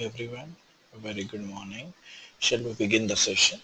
Everyone, a very good morning. Shall we begin the session?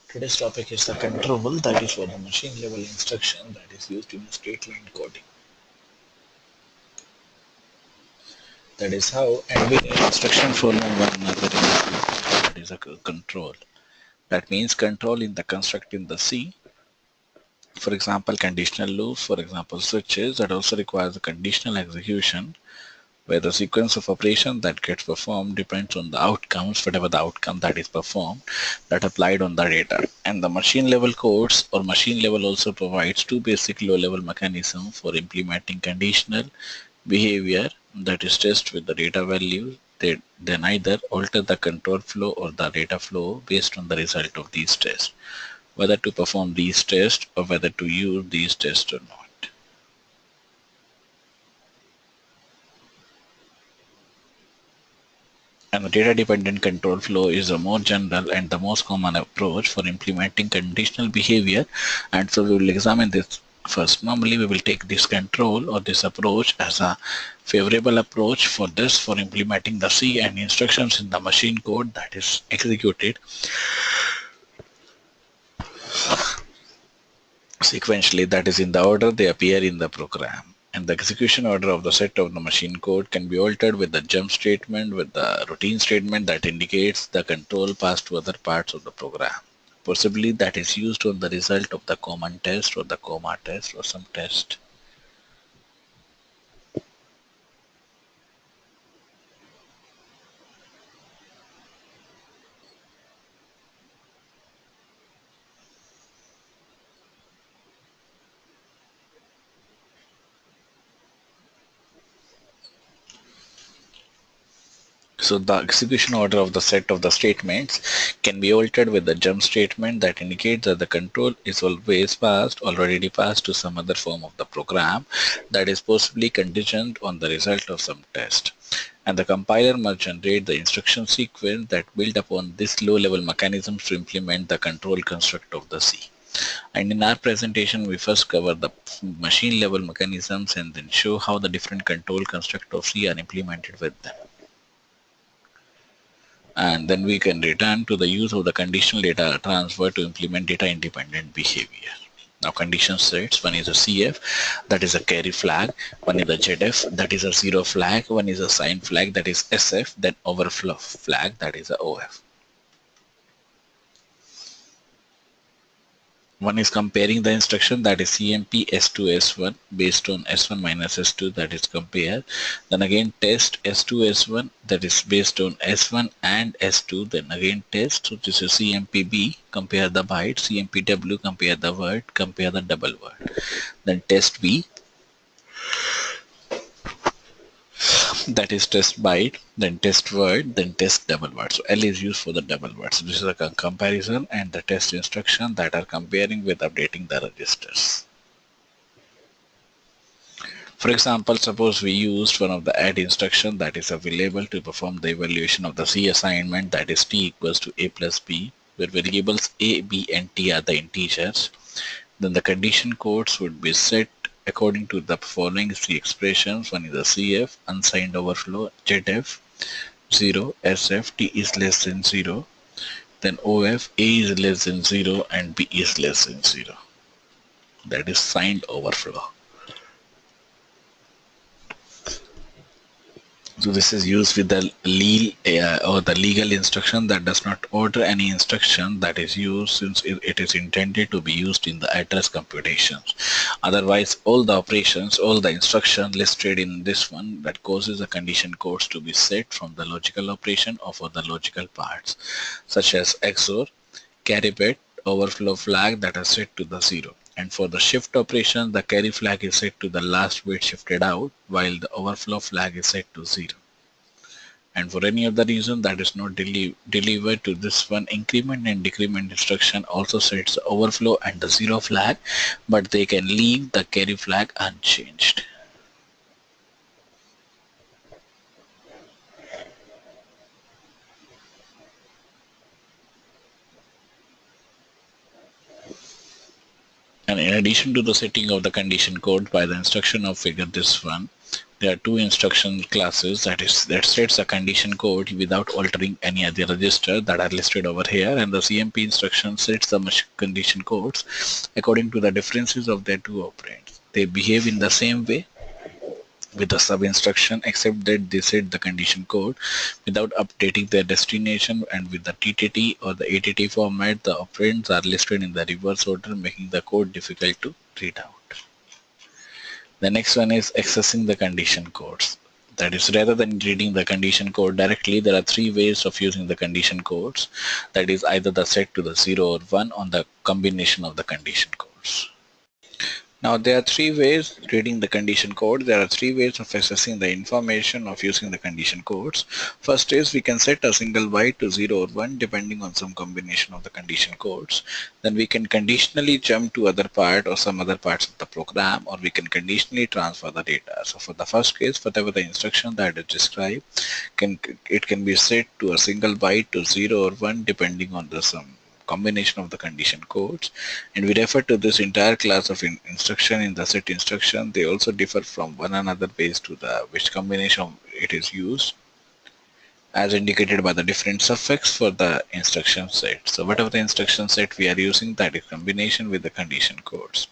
Today's topic is the control that is for the machine level instruction that is used in a straight line coding. That is how, and we instruction follow one another in the that is a control. That means control in the construct in the C. For example, conditional loops, for example, switches that also requires a conditional execution, where the sequence of operation that gets performed depends on the outcomes, whatever the outcome that is performed, that applied on the data. And the machine level codes or machine level also provides two basic low level mechanisms for implementing conditional behavior, that is test with the data value. They then either alter the control flow or the data flow based on the result of these tests, whether to perform these tests or whether to use these tests or not. And the data-dependent control flow is a more general and the most common approach for implementing conditional behavior. And so we will examine this first. Normally, we will take this control or this approach as a favorable approach for implementing the C and instructions in the machine code that is executed sequentially, that is in the order they appear in the program. And the execution order of the set of the machine code can be altered with the jump statement, with the routine statement that indicates the control passed to other parts of the program. Possibly that is used on the result of the common test or the comma test or some test. So the execution order of the set of the statements can be altered with the jump statement that indicates that the control is already passed to some other form of the program that is possibly contingent on the result of some test. And the compiler must generate the instruction sequence that build upon this low-level mechanisms to implement the control construct of the C. And in our presentation, we first cover the machine level mechanisms and then show how the different control construct of C are implemented with them. And then we can return to the use of the conditional data transfer to implement data independent behavior. Now condition sets, one is a CF, that is a carry flag, one is a ZF, that is a zero flag, one is a sign flag, that is SF, then overflow flag, that is a OF. One is comparing the instruction, that is CMP S2 S1 based on S1 minus S2, that is compare. Then again test S2 S1, that is based on S1 and S2. Then again test, so this is CMPB, compare the byte, CMPW, compare the word, compare the double word. Then test B, that is test byte, then test word, then test double word. So L is used for the double word. So this is a comparison and the test instruction that are comparing with updating the registers. For example, suppose we used one of the add instruction that is available to perform the evaluation of the C assignment, that is T equals to A plus B, where variables A, B and T are the integers. Then the condition codes would be set according to the following three expressions. One is a CF, unsigned overflow, ZF, 0, SF, T is less than 0, then OF, A is less than 0 and B is less than 0. That is signed overflow. So this is used with the legal instruction that does not order any instruction that is used, since it is intended to be used in the address computations. Otherwise, all the operations, all the instructions listed in this one that causes the condition codes to be set from the logical operation or for the logical parts, such as XOR, carry bit, overflow flag that are set to the 0. And for the shift operation, the carry flag is set to the last bit shifted out, while the overflow flag is set to 0. And for any other reason that is not delivered to this one, increment and decrement instruction also sets the overflow and the 0 flag, but they can leave the carry flag unchanged. And in addition to the setting of the condition code by the instruction of figure this one, there are two instruction classes that sets a condition code without altering any other register that are listed over here, and the CMP instruction sets the condition codes according to the differences of their two operands. They behave in the same way with the sub instruction, except that they set the condition code without updating their destination, and with the TTT or the ATT format, the operands are listed in the reverse order, making the code difficult to read out. The next one is accessing the condition codes. That is, rather than reading the condition code directly, there are three ways of using the condition codes. That is either the set to the 0 or 1 on the combination of the condition codes. Now there are three ways reading the condition code. There are three ways of accessing the information of using the condition codes. First is we can set a single byte to 0 or 1 depending on some combination of the condition codes. Then we can conditionally jump to other part or some other parts of the program, or we can conditionally transfer the data. So for the first case, whatever the instruction that is described, it can be set to a single byte to 0 or 1 depending on the some combination of the condition codes, and we refer to this entire class of instruction in the set instruction. They also differ from one another based to the which combination it is used, as indicated by the different suffix for the instruction set. So whatever the instruction set we are using, that is combination with the condition codes.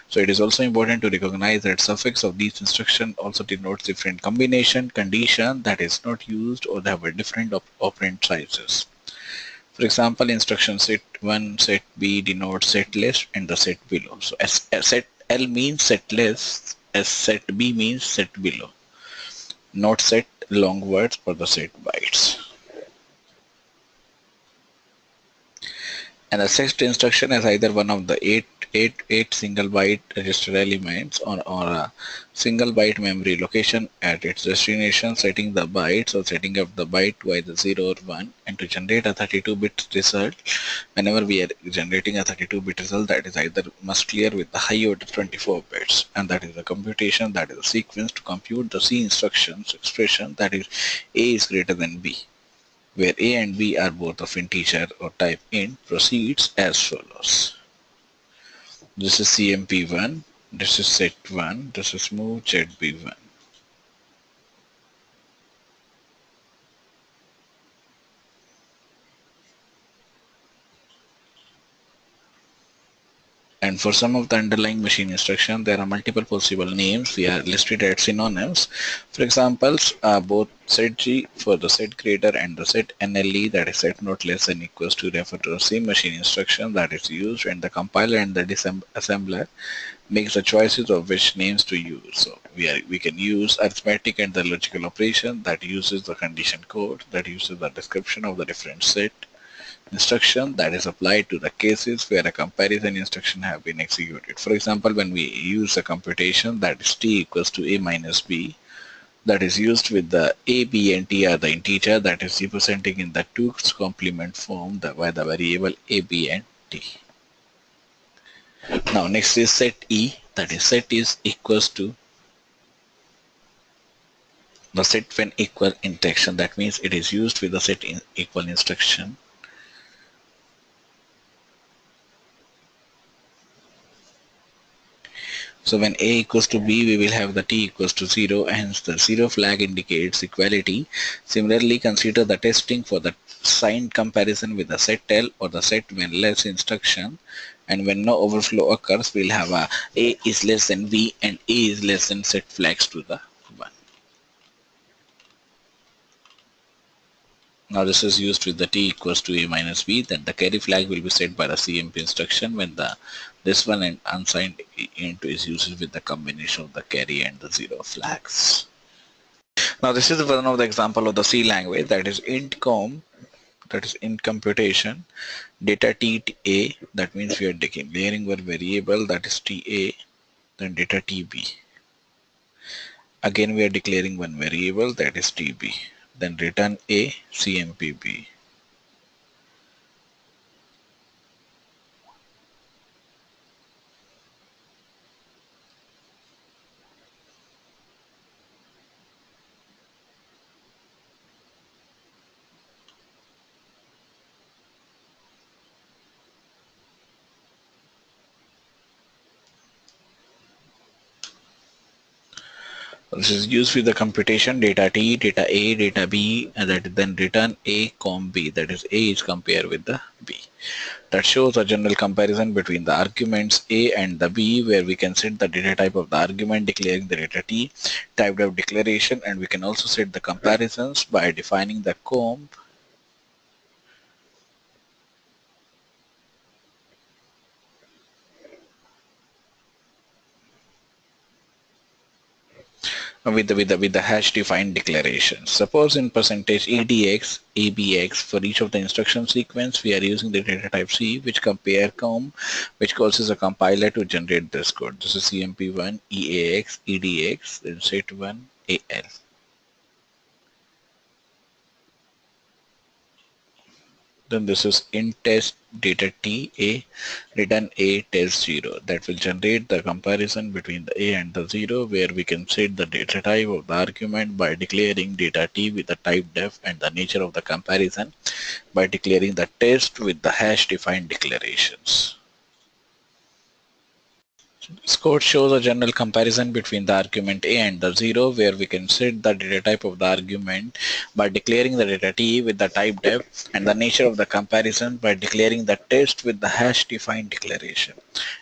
So it is also important to recognize that suffix of these instruction also denotes different combination condition that is not used, or they have a different operand sizes. For example, instruction set 1, set B denotes set list and the set below. So set L means set list, as set B means set below, not set long words or the set bytes. And the set instruction is either one of the eight single byte register elements, or a single byte memory location at its destination, setting the bytes or setting up the byte to either 0 or 1, and to generate a 32-bit result. Whenever we are generating a 32-bit result, that is either must clear with the high order 24 bits, and that is a computation, that is a sequence to compute the C instructions expression, that is A is greater than B, where A and B are both of integer or type int, proceeds as follows. This is CMP1, this is set1, this is move ZB1. And for some of the underlying machine instruction, there are multiple possible names. We are listed as synonyms. For example, both set G for the set greater and the set NLE, that is set not less than equals to, refer to the same machine instruction that is used, and the compiler and the assembler makes the choices of which names to use. So we can use arithmetic and the logical operation that uses the condition code, that uses the description of the different set instruction that is applied to the cases where a comparison instruction have been executed. For example, when we use a computation that is t equals to a minus b, that is used with the a, b, and t are the integer that is representing in the 2's complement form by the variable a, b, and t. Now next is set e, that is set is equals to the set when equal instruction. That means it is used with the set equal instruction. So when a equals to b, we will have the t equals to 0, hence the 0 flag indicates equality. Similarly, consider the testing for the signed comparison with the set L or the set when less instruction, and when no overflow occurs, we'll have a is less than b and a is less than set flags to the 1. Now this is used with the t equals to a minus b, then the carry flag will be set by the CMP instruction when this one and unsigned int is used with the combination of the carry and the 0 flags. Now this is one of the example of the C language, that is int com, that is int computation, data ta, that means we are declaring one variable, that is ta, then data tb. Again we are declaring one variable, that is tb, then return a cmpb. This is used with the computation data T, data A, data B, and that then return A, B. That is A is compared with the B. That shows a general comparison between the arguments A and the B, where we can set the data type of the argument declaring the data T, type of declaration, and we can also set the comparisons by defining the comb with the hash defined declaration. Suppose in percentage EDX, ABX for each of the instruction sequence, we are using the data type C, which compare comb, which causes a compiler to generate this code. This is CMP1, EAX, EDX, then set1, AL. Then this is int test data T A return A test 0. That will generate the comparison between the A and the 0, where we can set the data type of the argument by declaring data T with the type def and the nature of the comparison by declaring the test with the hash defined declarations. This code shows a general comparison between the argument A and the 0, where we can set the data type of the argument by declaring the data T with the type def and the nature of the comparison by declaring the test with the hash defined declaration.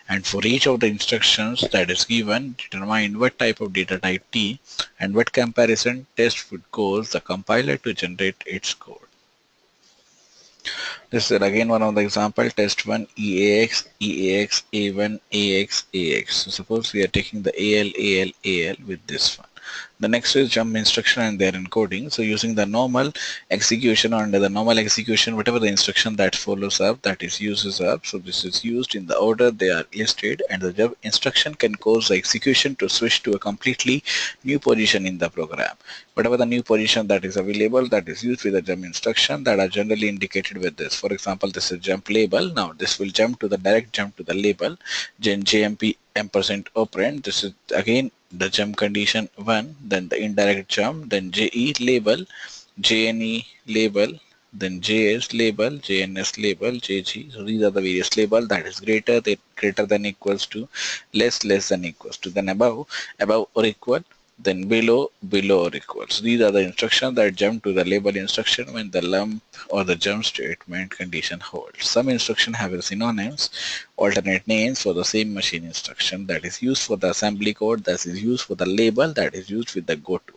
And for each of the instructions that is given, determine what type of data type T and what comparison test would cause the compiler to generate its code. This is again one of the example, test 1 EAX, EAX, A1, AX, AX. So suppose we are taking the AL with this one. The next is jump instruction and their encoding. So using the normal execution, or under the normal execution, whatever the instruction that follows up, that is uses up. So this is used in the order they are listed, and the jump instruction can cause the execution to switch to a completely new position in the program. Whatever the new position that is available, that is used with the jump instruction, that are generally indicated with this. For example, this is jump label. Now this will jump to the direct jump to the label, then JMP ampersand operand. This is again the jump condition 1, then the indirect jump, then JE label, JNE label, then JS label, JNS label, JG. So these are the various label, that is greater than equals to, less than equals to, then above or equal, then below or equal. So these are the instructions that jump to the label instruction when the lump or the jump statement condition holds. Some instructions have synonyms, alternate names for the same machine instruction, that is used for the assembly code, that is used for the label, that is used with the goto.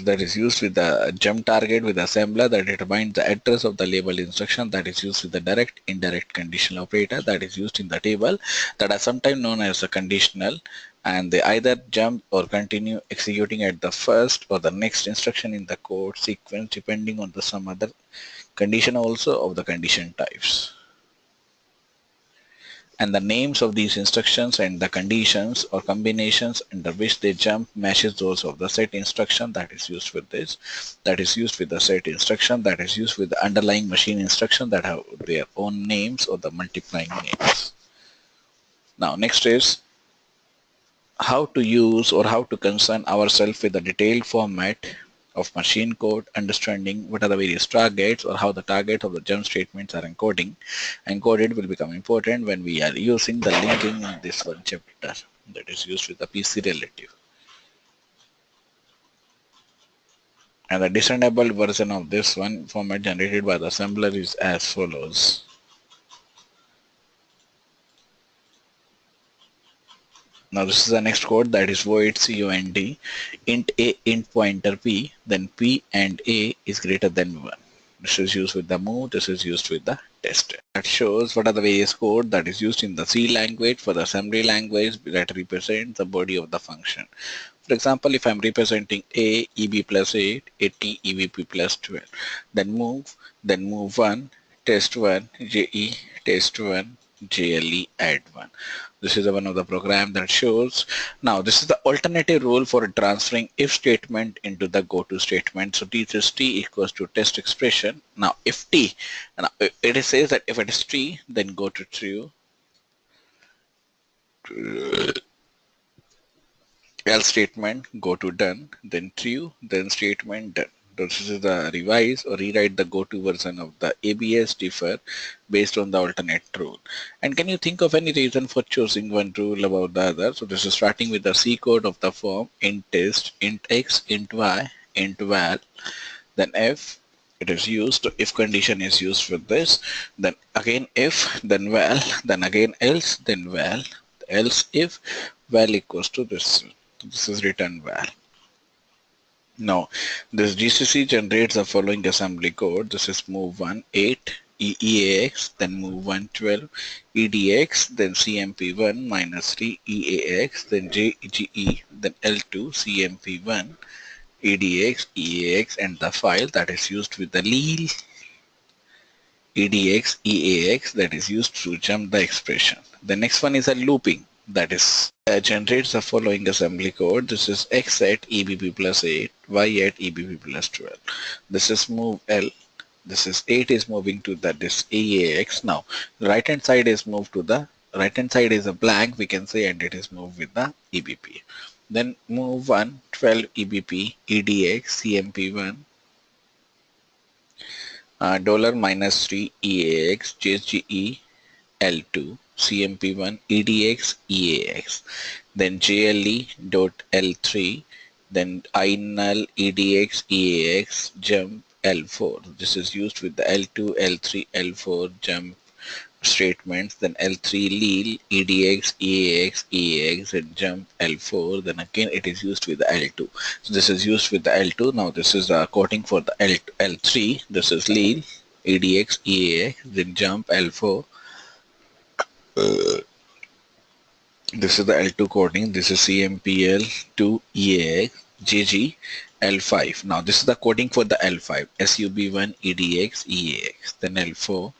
That is used with the jump target with assembler, that determines the address of the label instruction, that is used with the direct, indirect conditional operator, that is used in the table, that are sometimes known as a conditional, and they either jump or continue executing at the first or the next instruction in the code sequence, depending on the some other condition also of the condition types. And the names of these instructions and the conditions or combinations under which they jump matches those of the set instruction that is used with this, that is used with the set instruction, that is used with the underlying machine instruction that have their own names or the multiplying names. Now next is how to use or how to concern ourselves with the detailed format of machine code, understanding what are the various targets or how the target of the jump statements are encoded will become important when we are using the linking in this one chapter, that is used with the PC relative. And the disassembled version of this one format generated by the assembler is as follows. Now this is the next code, that is void cond int a int pointer p, then p and a is greater than 1. This is used with the move, this is used with the test. That shows what are the various code that is used in the C language for the assembly language that represent the body of the function. For example, if I'm representing a eb plus 8, a t ebp plus 12, then move 1, test 1, je, test 1, JLE add 1. This is one of the program that shows. Now this is the alternative rule for transferring if statement into the goto statement. So this is t equals to test expression. Now if t, now it says that if it is t, then go to true, else statement go to done, then true, then statement done. This is the revise or rewrite the go-to version of the ABS differ based on the alternate rule. And can you think of any reason for choosing one rule above the other? So this is starting with the C code of the form int test, int x, int y, int val, then if it is used, if condition is used for this, then again if, then val, then again else, then val, else if, val equals to this. This is return val. Now, this GCC generates the following assembly code. This is move 1 8 EEAX, then move 1 12 EDX, then CMP1 minus 3 EAX, then JGE, then L2 CMP1 EDX EAX, and the file that is used with the LEAL EDX EAX that is used to jump the expression. The next one is a looping, that is generates the following assembly code. This is x at EBP plus 8, y at EBP plus 12. This is move L. This is 8 is moving to this EAX. Now, right hand side is moved to the right hand side is a blank, we can say, and it is moved with the EBP. Then move 1 12 EBP EDX CMP1 $-3 EAX JGE L2 CMP1 EDX EAX, then JLE dot L3, then INUL EDX EAX jump L4. This is used with the L2 L3 L4 jump statements, then L3 LEAL EDX EAX EAX and jump L4, then again it is used with the L2. So this is used with the L2. Now this is the coding for the L3. This is LEAL EDX EAX, then jump L4. This is the L2 coding. This is CMPL2 EAX JG L5. Now this is the coding for the L5 SUB1 EDX EAX, then L4.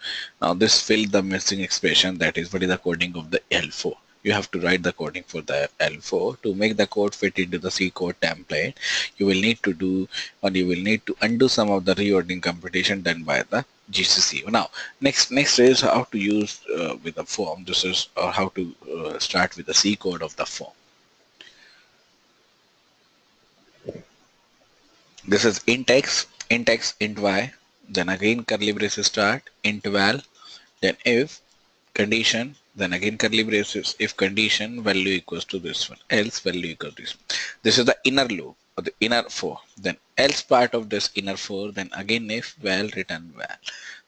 Now this filled the missing expression, that is what is the coding of the L4. You have to write the coding for the L4 to make the code fit into the C code template. You will need to do, or you will need to undo some of the reordering computation done by the GCC. Now next is how to use with the form. This is how to start with the C code of the form. This is int x, int y, then again curly braces start, int val, then if condition, then again curly braces, if condition value equals to this one, else value equals to this one. This is the inner loop or the inner for, then else part of this inner for, then again if val return val.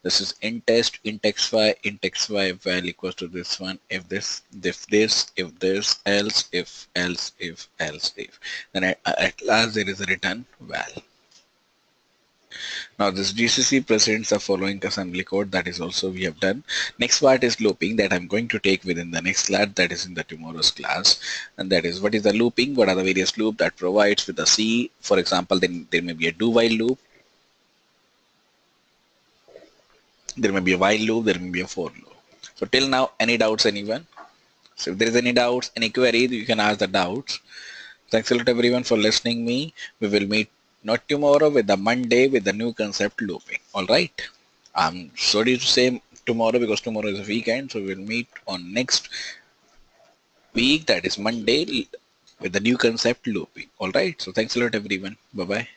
This is int test, int xy val equals to this one, if this, else, if, then at last there is a return val. Now this GCC presents the following assembly code, that is also we have done. Next part is looping, that I'm going to take within the next class, that is in the tomorrow's class. And that is what is the looping, what are the various loops that provides with the C. For example, then there may be a do while loop, there may be a while loop, there may be a for loop. So till now, any doubts, anyone? So if there is any doubts, any query, you can ask the doubts. Thanks a lot everyone for listening me. We will meet not tomorrow, with the Monday with the new concept looping. All right. I'm sorry to say tomorrow because tomorrow is a weekend. So we'll meet on next week, that is Monday, with the new concept looping. All right. So thanks a lot everyone. Bye bye.